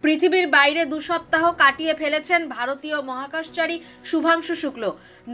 পৃথিবীর বাইরে 2 সপ্তাহ কাটিয়ে ফেলেছেন ভারতীয় মহাকাশচারী শুভাংশু শুক্ল।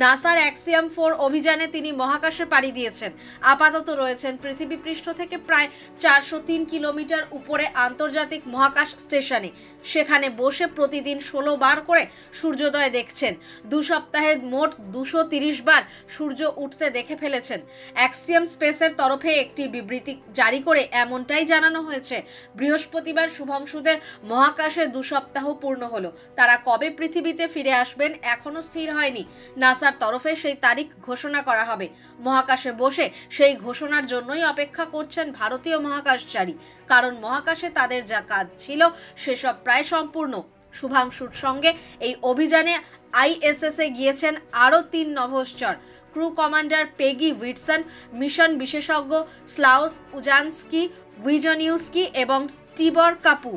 নাসার অ্যাক্সিয়াম 4 অভিযানে তিনি মহাকাশে পাড়ি দিয়েছেন। আপাতত রয়েছেন পৃথিবী পৃষ্ঠ থেকে প্রায় 403 কিলোমিটার উপরে আন্তর্জাতিক মহাকাশ স্টেশনে। সেখানে বসে প্রতিদিন 16 বার করে সূর্যোদয় দেখছেন। 2 সপ্তাহে মোট 230 বার সূর্য উঠতে দেখে ফেলেছেন। অ্যাক্সিয়াম স্পেসের তরফে একটি বিবৃতি জারি করে এমনটাই জানানো হয়েছে। বৃহস্পতিবার শুভাংশুদের মহাকাশে 2 সপ্তাহ পূর্ণ হলো। তারা কবে পৃথিবীতে ফিরে আসবেন এখনো স্থির হয়নি। নাসার তরফে সেই তারিখ ঘোষণা করা হবে। মহাকাশে বসে সেই ঘোষণার জন্যই অপেক্ষা করছেন ভারতীয় মহাকাশচারী। কারণ মহাকাশে তাদের যা কাজ ছিল সেসব প্রায় সম্পূর্ণ। শুভাংশুর সঙ্গে এই অভিযানে আইএসএসে গিয়েছেন আরও 3 নভোশ্চর। ক্রু কমান্ডার পেগি উইটসন, মিশন বিশেষজ্ঞ স্লাউস উজানস্কি, উইজনিউস্কি এবং টিবর কাপু।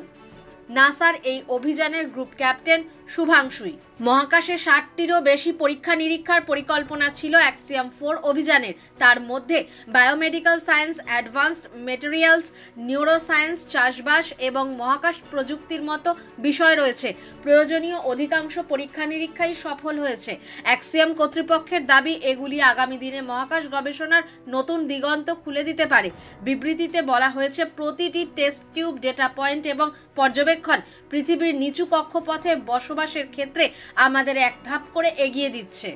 নাসার এই অভিযানের গ্রুপ ক্যাপ্টেন শুভাংশুই। মহাকাশে 60টিরও বেশি পরীক্ষা নিরীক্ষার পরিকল্পনা ছিল অ্যাক্সিয়াম 4 অভিযানের। তার মধ্যে biomedical science, advanced materials, neuroscience, চাষবাস এবং মহাকাশ প্রযুক্তির মতো বিষয় রয়েছে। প্রয়োজনীয় অধিকাংশ পরীক্ষা নিরীক্ষাই সফল হয়েছে। অ্যাক্সিয়াম কর্তৃপক্ষের দাবি এগুলি আগামী দিনে মহাকাশ গবেষণার নতুন দিগন্ত খুলে দিতে পারে। বিবৃতিতে বলা হয়েছে, প্রতিটি টেস্ট টিউব, ডেটা পয়েন্ট এবং পর্যবেক্ষণ পৃথিবীর নিচু কক্ষপথে বসবাসের ক্ষেত্রে আমাদের এক ধাপ করে এগিয়ে দিচ্ছে।